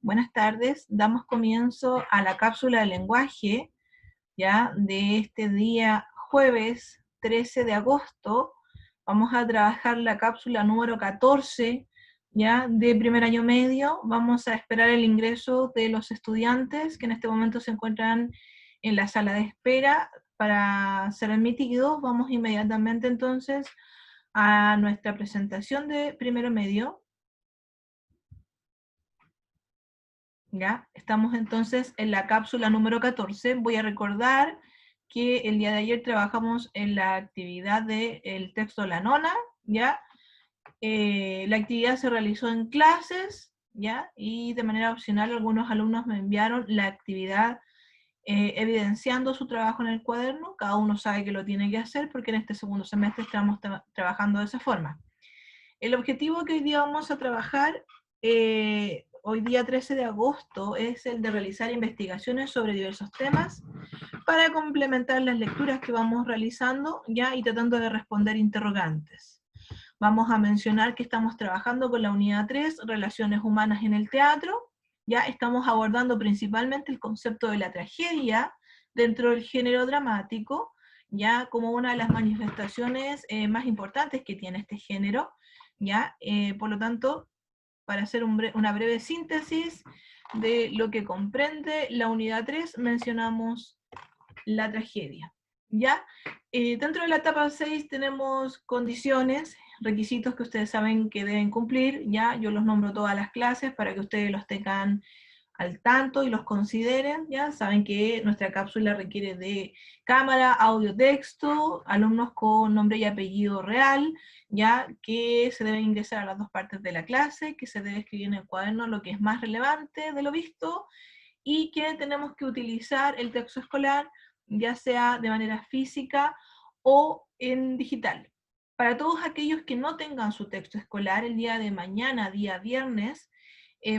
Buenas tardes. Damos comienzo a la cápsula de lenguaje, ya, de este día jueves 13 de agosto. Vamos a trabajar la cápsula número 14, ya, de primer año medio. Vamos a esperar el ingreso de los estudiantes que en este momento se encuentran en la sala de espera para ser admitidos. Vamos inmediatamente entonces a nuestra presentación de primero medio. ¿Ya? Estamos entonces en la cápsula número 14. Voy a recordar que el día de ayer trabajamos en la actividad del texto La Nona, ¿ya? La actividad se realizó en clases, ¿ya? Y de manera opcional algunos alumnos me enviaron la actividad evidenciando su trabajo en el cuaderno. Cada uno sabe que lo tiene que hacer porque en este segundo semestre estamos trabajando de esa forma. El objetivo que hoy día vamos a trabajar, hoy día 13 de agosto, es el de realizar investigaciones sobre diversos temas para complementar las lecturas que vamos realizando ya y tratando de responder interrogantes. Vamos a mencionar que estamos trabajando con la unidad 3, Relaciones Humanas en el Teatro. Ya estamos abordando principalmente el concepto de la tragedia dentro del género dramático, ya como una de las manifestaciones más importantes que tiene este género. ¿Ya? Por lo tanto, para hacer una breve síntesis de lo que comprende la unidad 3, mencionamos la tragedia. ¿Ya? Dentro de la etapa 6 tenemos condiciones, requisitos que ustedes saben que deben cumplir, ¿ya? Yo los nombro todas las clases para que ustedes los tengan al tanto y los consideren, ¿ya? Saben que nuestra cápsula requiere de cámara, audio, texto, alumnos con nombre y apellido real, ¿ya? Que se deben ingresar a las dos partes de la clase, que se debe escribir en el cuaderno lo que es más relevante de lo visto, y que tenemos que utilizar el texto escolar, ya sea de manera física o en digital. Para todos aquellos que no tengan su texto escolar, el día de mañana, día viernes,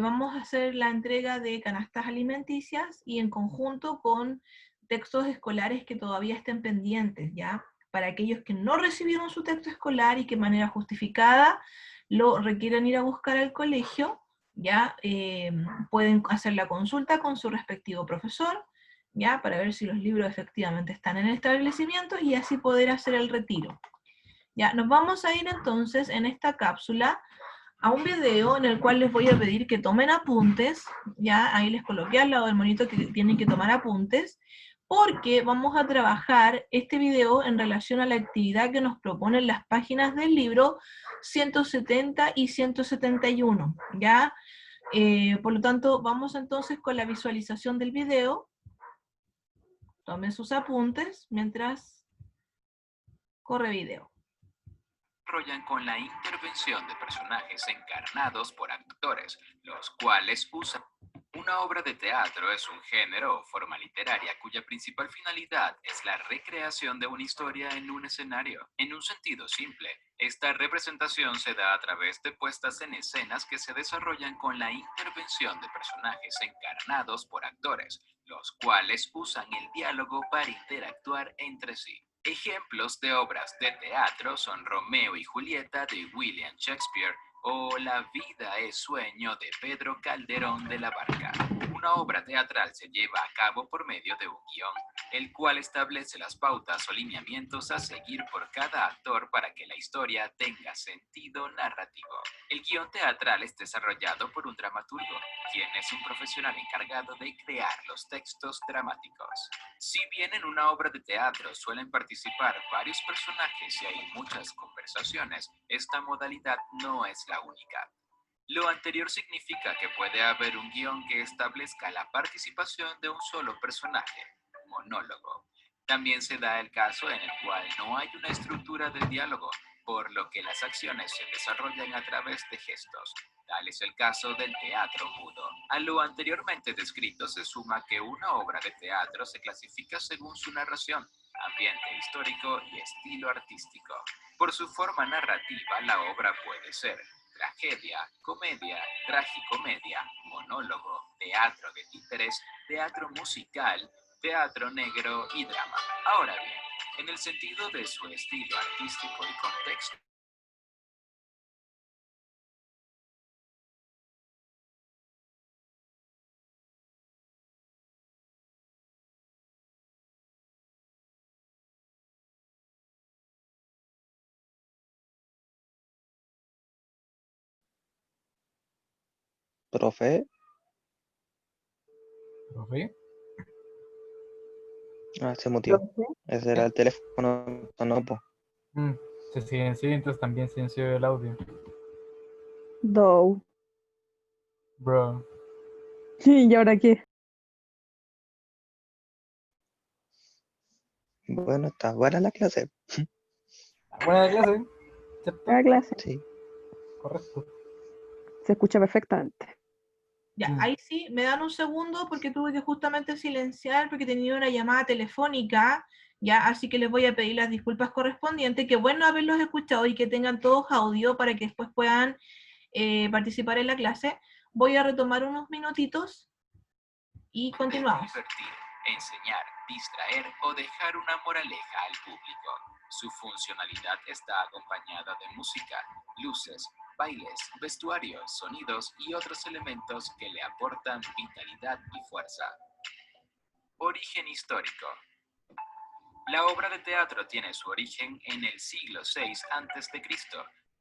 vamos a hacer la entrega de canastas alimenticias y en conjunto con textos escolares que todavía estén pendientes, ¿ya? Para aquellos que no recibieron su texto escolar y que de manera justificada lo requieren ir a buscar al colegio, ¿ya? Pueden hacer la consulta con su respectivo profesor, ¿ya? Para ver si los libros efectivamente están en el establecimiento y así poder hacer el retiro. ¿Ya? Nos vamos a ir entonces en esta cápsula a un video en el cual les voy a pedir que tomen apuntes, ya ahí les coloqué al lado del monito que tienen que tomar apuntes, porque vamos a trabajar este video en relación a la actividad que nos proponen las páginas del libro 170 y 171, ¿ya? Por lo tanto, vamos entonces con la visualización del video. Tomen sus apuntes mientras corre video. Desarrollan con la intervención de personajes encarnados por actores, los cuales usan. Una obra de teatro es un género o forma literaria cuya principal finalidad es la recreación de una historia en un escenario. En un sentido simple, esta representación se da a través de puestas en escenas que se desarrollan con la intervención de personajes encarnados por actores, los cuales usan el diálogo para interactuar entre sí. Ejemplos de obras de teatro son Romeo y Julieta de William Shakespeare o La vida es sueño de Pedro Calderón de la Barca. Una obra teatral se lleva a cabo por medio de un guión, el cual establece las pautas o lineamientos a seguir por cada actor para que la historia tenga sentido narrativo. El guión teatral es desarrollado por un dramaturgo, quien es un profesional encargado de crear los textos dramáticos. Si bien en una obra de teatro suelen participar varios personajes y hay muchas conversaciones, esta modalidad no es la única. Lo anterior significa que puede haber un guión que establezca la participación de un solo personaje, monólogo. También se da el caso en el cual no hay una estructura del diálogo, por lo que las acciones se desarrollan a través de gestos. Tal es el caso del teatro mudo. A lo anteriormente descrito se suma que una obra de teatro se clasifica según su narración, ambiente histórico y estilo artístico. Por su forma narrativa, la obra puede ser tragedia, comedia, tragicomedia, monólogo, teatro de títeres, teatro musical, teatro negro y drama. Ahora bien, en el sentido de su estilo artístico y contexto, Profe, ¿Profe? se mutió. Profe, Ese era el teléfono, no, po. Se silenció, entonces también silenció el audio. do. Bro. ¿Y ahora qué? Bueno, está buena la clase. Buena clase, ¿cierto? La clase Sí. Correcto. se escucha perfectamente. Ya, ahí sí, me dan un segundo porque tuve que justamente silenciar porque tenía una llamada telefónica, ya, así que les voy a pedir las disculpas correspondientes. Qué bueno haberlos escuchado y que tengan todos audio para que después puedan participar en la clase. Voy a retomar unos minutitos y continuamos. Divertir, enseñar, distraer o dejar una moraleja al público. Su funcionalidad está acompañada de música, luces, bailes, vestuarios, sonidos y otros elementos que le aportan vitalidad y fuerza. Origen histórico. La obra de teatro tiene su origen en el siglo VI a.C.,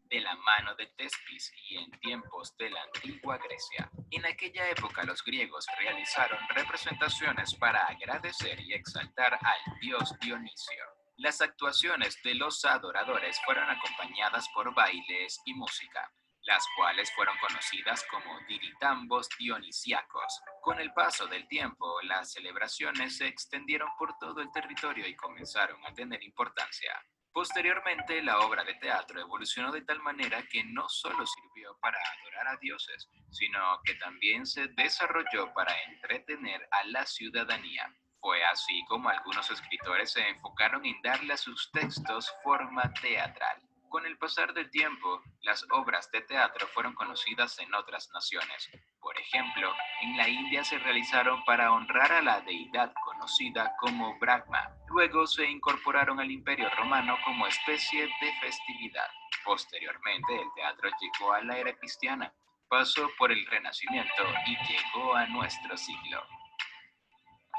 de la mano de Tespis y en tiempos de la antigua Grecia. En aquella época los griegos realizaron representaciones para agradecer y exaltar al dios Dionisio. Las actuaciones de los adoradores fueron acompañadas por bailes y música, las cuales fueron conocidas como diritambos dionisíacos. Con el paso del tiempo, las celebraciones se extendieron por todo el territorio y comenzaron a tener importancia. Posteriormente, la obra de teatro evolucionó de tal manera que no solo sirvió para adorar a dioses, sino que también se desarrolló para entretener a la ciudadanía. Fue así como algunos escritores se enfocaron en darle a sus textos forma teatral. Con el pasar del tiempo, las obras de teatro fueron conocidas en otras naciones. Por ejemplo, en la India se realizaron para honrar a la deidad conocida como Brahma. Luego se incorporaron al Imperio Romano como especie de festividad. Posteriormente, el teatro llegó a la era cristiana, pasó por el Renacimiento y llegó a nuestro siglo.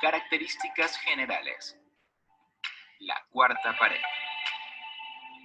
Características generales. La cuarta pared.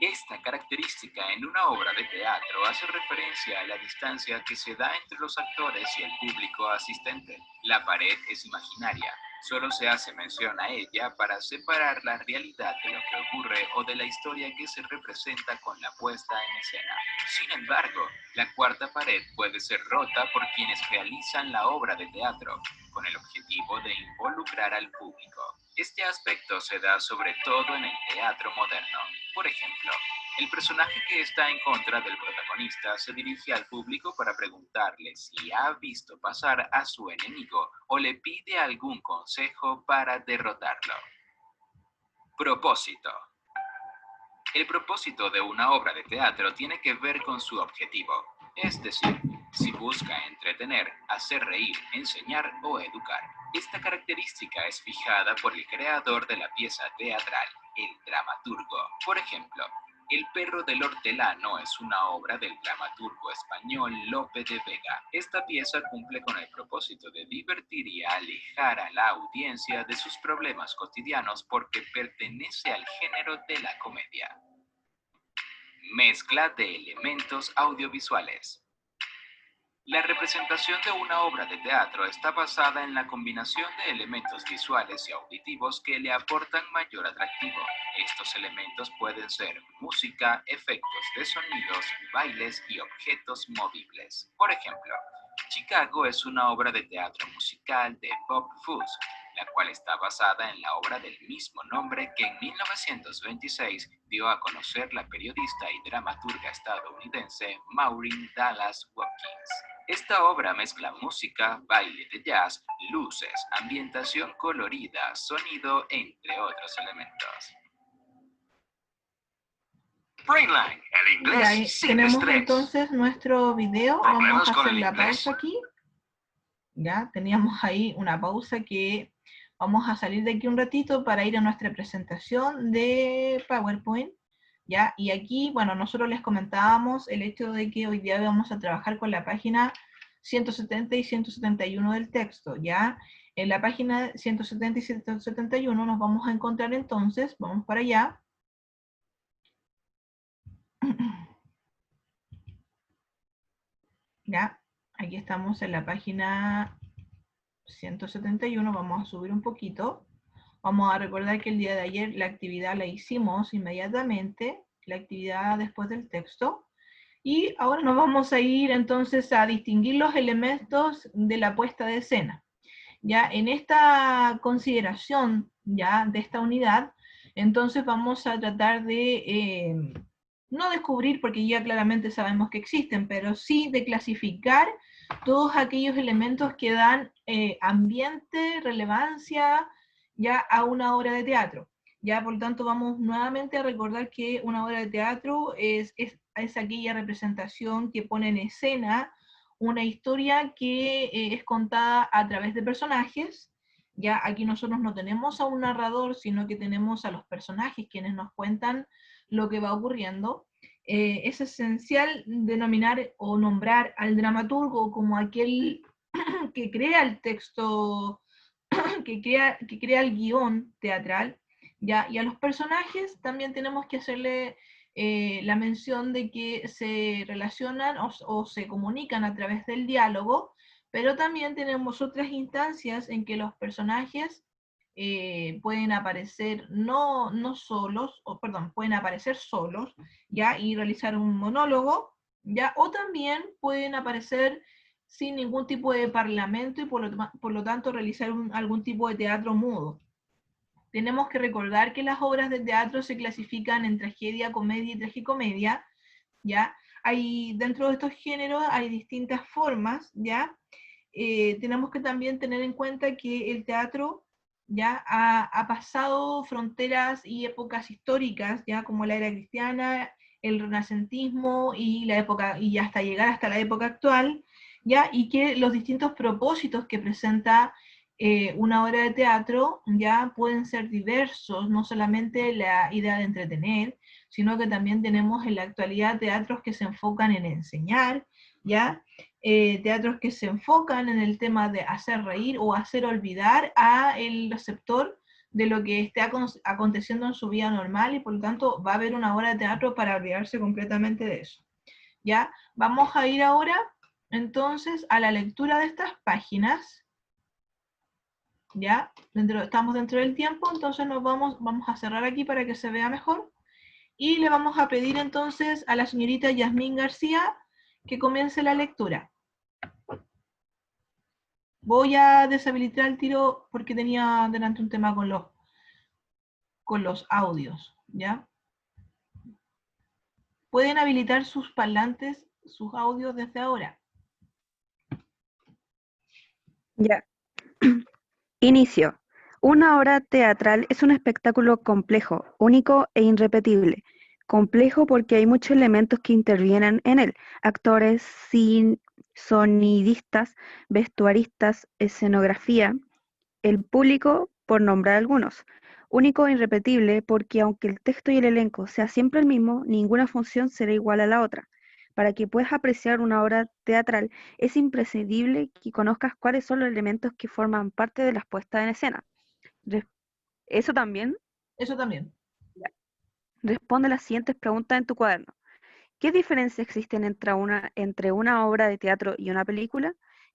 Esta característica en una obra de teatro hace referencia a la distancia que se da entre los actores y el público asistente. La pared es imaginaria, solo se hace mención a ella para separar la realidad de lo que ocurre o de la historia que se representa con la puesta en escena. Sin embargo, la cuarta pared puede ser rota por quienes realizan la obra de teatro, con el objetivo de involucrar al público. Este aspecto se da sobre todo en el teatro moderno. Por ejemplo, el personaje que está en contra del protagonista se dirige al público para preguntarle si ha visto pasar a su enemigo o le pide algún consejo para derrotarlo. Propósito. El propósito de una obra de teatro tiene que ver con su objetivo, es decir, si busca entretener, hacer reír, enseñar o educar. Esta característica es fijada por el creador de la pieza teatral, el dramaturgo. Por ejemplo, El perro del hortelano es una obra del dramaturgo español Lope de Vega. Esta pieza cumple con el propósito de divertir y alejar a la audiencia de sus problemas cotidianos porque pertenece al género de la comedia. Mezcla de elementos audiovisuales. La representación de una obra de teatro está basada en la combinación de elementos visuales y auditivos que le aportan mayor atractivo. Estos elementos pueden ser música, efectos de sonidos, bailes y objetos movibles. Por ejemplo, Chicago es una obra de teatro musical de Bob Fosse, la cual está basada en la obra del mismo nombre que en 1926 dio a conocer la periodista y dramaturga estadounidense Maureen Dallas Watkins. Esta obra mezcla música, baile de jazz, luces, ambientación colorida, sonido, entre otros elementos. Brainline, el inglés Ahí sin tenemos estrés. entonces nuestro video. ¿Problemas Vamos a con hacer el la inglés? pausa aquí. Ya, teníamos ahí una pausa que vamos a salir de aquí un ratito para ir a nuestra presentación de PowerPoint. ¿Ya? Y aquí, bueno, nosotros les comentábamos el hecho de que hoy día vamos a trabajar con la página 170 y 171 del texto, ¿ya? En la página 170 y 171 nos vamos a encontrar entonces, vamos para allá. ¿Ya? Aquí estamos en la página 171, vamos a subir un poquito. Vamos a recordar que el día de ayer la actividad la hicimos inmediatamente, la actividad después del texto. Y ahora nos vamos a ir entonces a distinguir los elementos de la puesta de escena. Ya en esta consideración ya de esta unidad, entonces vamos a tratar de no descubrir, porque ya claramente sabemos que existen, pero sí de clasificar todos aquellos elementos que dan ambiente, relevancia ya a una obra de teatro. Ya, por lo tanto, vamos nuevamente a recordar que una obra de teatro es aquella representación que pone en escena una historia que es contada a través de personajes. Ya aquí nosotros no tenemos a un narrador, sino que tenemos a los personajes quienes nos cuentan lo que va ocurriendo. Es esencial denominar o nombrar al dramaturgo como aquel que crea el texto, que crea el guión teatral, ¿ya? Y a los personajes también tenemos que hacerle la mención de que se relacionan o se comunican a través del diálogo, pero también tenemos otras instancias en que los personajes pueden aparecer no solos, o perdón, pueden aparecer solos, ¿ya? Y realizar un monólogo, ¿ya? O también pueden aparecer sin ningún tipo de parlamento y por lo tanto realizar algún tipo de teatro mudo. Tenemos que recordar que las obras de teatro se clasifican en tragedia, comedia y tragicomedia, ¿ya? Dentro de estos géneros hay distintas formas, ¿ya? Tenemos que también tener en cuenta que el teatro ya ha pasado fronteras y épocas históricas, ya como la era cristiana, el renacentismo y la época, y hasta llegar hasta la época actual, ya, y que los distintos propósitos que presenta una obra de teatro ya pueden ser diversos, no solamente la idea de entretener, sino que también tenemos en la actualidad teatros que se enfocan en enseñar, ya, teatros que se enfocan en el tema de hacer reír o hacer olvidar a el receptor de lo que esté aconteciendo en su vida normal, y por lo tanto va a haber una obra de teatro para olvidarse completamente de eso. ¿Ya? Vamos a ir ahora entonces a la lectura de estas páginas. ¿Ya? Estamos dentro del tiempo, entonces vamos a cerrar aquí para que se vea mejor. Y le vamos a pedir entonces a la señorita Yasmín García que comience la lectura. Voy a deshabilitar el tiro porque tenía delante un tema con los audios, ¿ya? Pueden habilitar sus parlantes, sus audios desde ahora. Ya. Inicio. Una obra teatral es un espectáculo complejo, único e irrepetible. Complejo porque hay muchos elementos que intervienen en él. Actores, sonidistas, vestuaristas, escenografía, el público, por nombrar algunos. Único e irrepetible porque aunque el texto y el elenco sea siempre el mismo, ninguna función será igual a la otra. Para que puedas apreciar una obra teatral, es imprescindible que conozcas cuáles son los elementos que forman parte de las puestas en escena. Eso también Eso también. responde las siguientes preguntas en tu cuaderno. ¿Qué diferencias existen entre una obra de teatro y una película?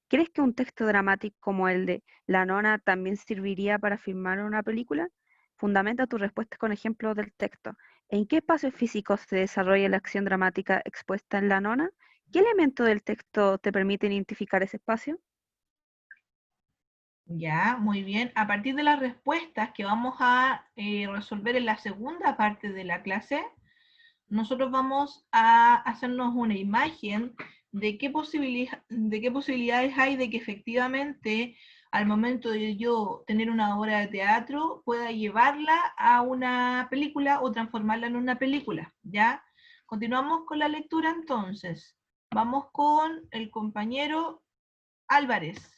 ¿Crees que un texto dramático como el de La Nona también serviría para filmar una película? Fundamenta tus respuestas con ejemplos del texto. ¿En qué espacios físicos se desarrolla la acción dramática expuesta en La Nona? ¿Qué elementos del texto te permiten identificar ese espacio? Ya, muy bien. A partir de las respuestas que vamos a resolver en la segunda parte de la clase, nosotros vamos a hacernos una imagen de qué posibilidades hay de que efectivamente al momento de yo tener una obra de teatro pueda llevarla a una película o transformarla en una película, ¿ya? Continuamos con la lectura entonces. Vamos con el compañero Álvarez.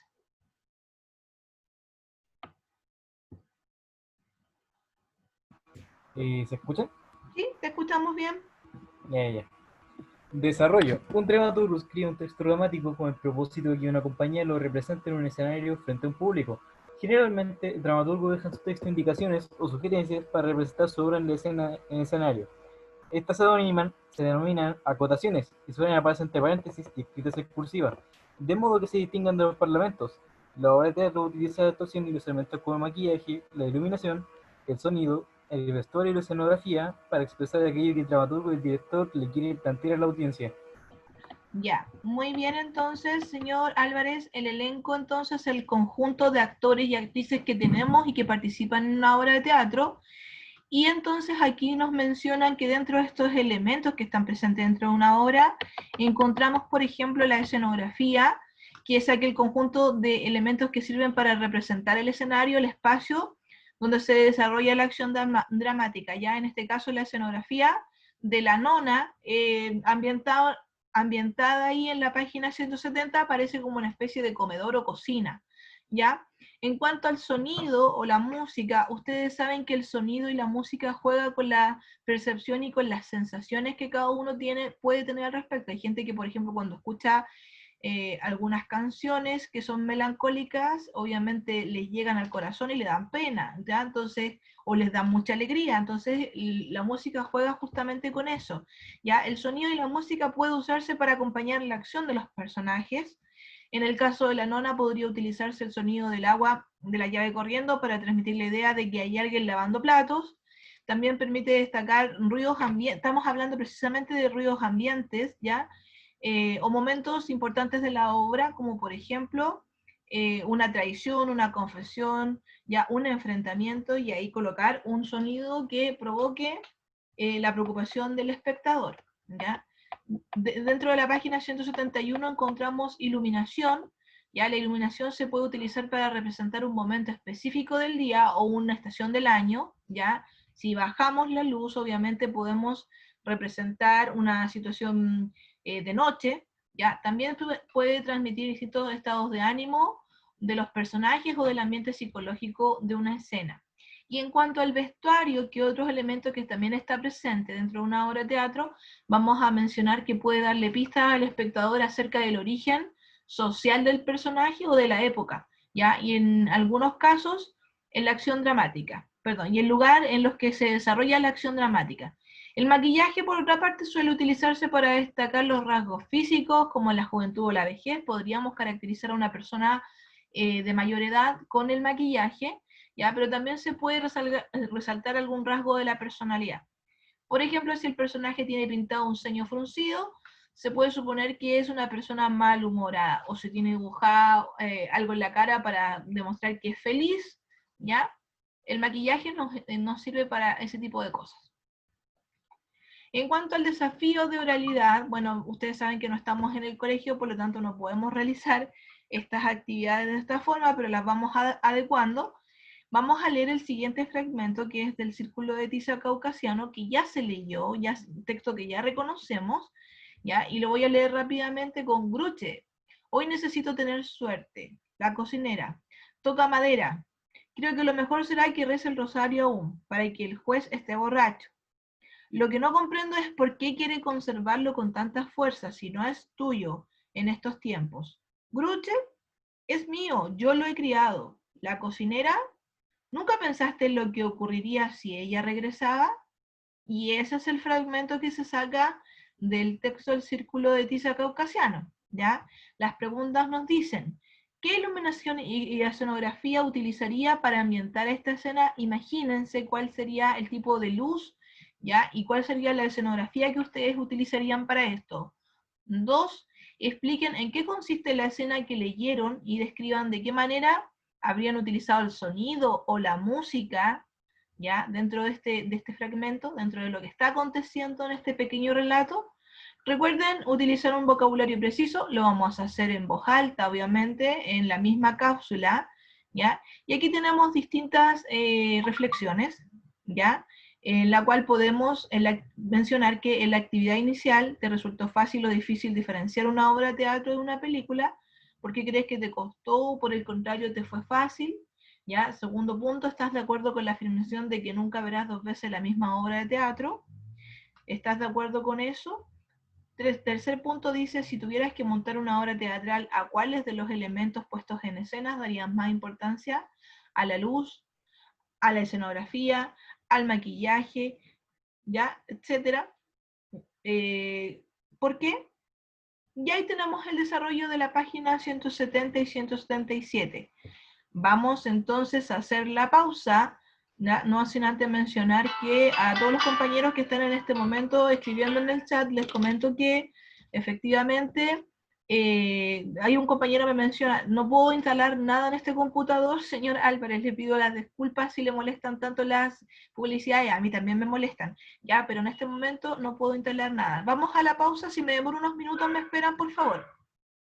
¿Se escucha? ¿Sí? ¿Te escuchamos bien? Ya. Desarrollo. Un dramaturgo escribe un texto dramático con el propósito de que una compañía lo represente en un escenario frente a un público. Generalmente, el dramaturgo deja en su texto indicaciones o sugerencias para representar su obra en la escena, en escenario. Estas se denominan acotaciones y suelen aparecer entre paréntesis y escritas en cursiva, de modo que se distingan de los parlamentos. La obra de teatro utiliza la actuación y los elementos como el maquillaje, la iluminación, el sonido, el vestuario y la escenografía para expresar aquello que el dramaturgo y el director le quieren plantear a la audiencia. Ya, muy bien entonces, señor Álvarez, el elenco entonces, el conjunto de actores y actrices que tenemos y que participan en una obra de teatro. Y entonces aquí nos mencionan que dentro de estos elementos que están presentes dentro de una obra, encontramos, por ejemplo, la escenografía, que es aquel conjunto de elementos que sirven para representar el escenario, el espacio, donde se desarrolla la acción dramática. Ya en este caso la escenografía de la nona, ambientada ahí en la página 170, aparece como una especie de comedor o cocina, ¿ya? En cuanto al sonido o la música, ustedes saben que el sonido y la música juega con la percepción y con las sensaciones que cada uno puede tener al respecto. Hay gente que, por ejemplo, cuando escucha algunas canciones que son melancólicas, obviamente les llegan al corazón y le dan pena, ¿ya? Entonces, o les dan mucha alegría. Entonces, la música juega justamente con eso, ¿ya? El sonido y la música puede usarse para acompañar la acción de los personajes. En el caso de la nona podría utilizarse el sonido del agua de la llave corriendo para transmitir la idea de que hay alguien lavando platos. También permite destacar ruidos ambientes, estamos hablando precisamente de ruidos ambientes, ¿ya? O momentos importantes de la obra, como por ejemplo una traición, una confesión, ya un enfrentamiento, y ahí colocar un sonido que provoque la preocupación del espectador, ¿ya? Dentro de la página 171 encontramos iluminación. Ya la iluminación se puede utilizar para representar un momento específico del día o una estación del año, ¿ya? Si bajamos la luz, obviamente podemos representar una situación de noche, ¿ya? También puede transmitir distintos estados de ánimo de los personajes o del ambiente psicológico de una escena. Y en cuanto al vestuario, que otros elementos que también está presente dentro de una obra de teatro, vamos a mencionar que puede darle pistas al espectador acerca del origen social del personaje o de la época, ¿ya? Y en algunos casos, en la acción dramática, perdón, y el lugar en los que se desarrolla la acción dramática. El maquillaje, por otra parte, suele utilizarse para destacar los rasgos físicos, como la juventud o la vejez. Podríamos caracterizar a una persona de mayor edad con el maquillaje, ¿ya? Pero también se puede resaltar algún rasgo de la personalidad. Por ejemplo, si el personaje tiene pintado un ceño fruncido, se puede suponer que es una persona malhumorada, o se tiene dibujado algo en la cara para demostrar que es feliz, ¿ya? El maquillaje nos sirve para ese tipo de cosas. En cuanto al desafío de oralidad, bueno, ustedes saben que no estamos en el colegio, por lo tanto no podemos realizar estas actividades de esta forma, pero las vamos adecuando. Vamos a leer el siguiente fragmento, que es del Círculo de Tiza Caucasiano, que ya se leyó, ya es un texto que ya reconocemos, ¿ya? Y lo voy a leer rápidamente con Gruche. Hoy necesito tener suerte. La cocinera. Toca madera. Creo que lo mejor será que rece el rosario aún, para que el juez esté borracho. Lo que no comprendo es por qué quiere conservarlo con tanta fuerza si no es tuyo en estos tiempos. Gruche es mío, yo lo he criado. La cocinera, ¿nunca pensaste en lo que ocurriría si ella regresaba? Y ese es el fragmento que se saca del texto del Círculo de Tiza Caucasiano, ¿ya? Las preguntas nos dicen, ¿qué iluminación y escenografía utilizaría para ambientar esta escena? Imagínense cuál sería el tipo de luz, ¿ya? Y cuál sería la escenografía que ustedes utilizarían para esto. 2, expliquen en qué consiste la escena que leyeron y describan de qué manera habrían utilizado el sonido o la música, ¿ya? Dentro de este fragmento, dentro de lo que está aconteciendo en este pequeño relato. Recuerden utilizar un vocabulario preciso, lo vamos a hacer en voz alta, obviamente, en la misma cápsula, ¿ya? Y aquí tenemos distintas reflexiones, ¿ya? En la cual podemos mencionar que en la actividad inicial te resultó fácil o difícil diferenciar una obra de teatro de una película. ¿Por qué crees que te costó? Por el contrario, te fue fácil. ¿Ya? Segundo punto, ¿estás de acuerdo con la afirmación de que nunca verás dos veces la misma obra de teatro? ¿Estás de acuerdo con eso? Tercer punto dice, si tuvieras que montar una obra teatral, ¿a cuáles de los elementos puestos en escenas darías más importancia? ¿A la luz, a la escenografía, al maquillaje, ya, etcétera? ¿Por qué? Y ahí tenemos el desarrollo de la página 170 y 177. Vamos entonces a hacer la pausa, ¿ya? No sin antes mencionar que a todos los compañeros que están en este momento escribiendo en el chat, les comento que efectivamente hay un compañero que me menciona, no puedo instalar nada en este computador, señor Álvarez, le pido las disculpas si le molestan tanto las publicidades, a mí también me molestan, ya, pero en este momento no puedo instalar nada. Vamos a la pausa, si me demoro unos minutos me esperan, por favor.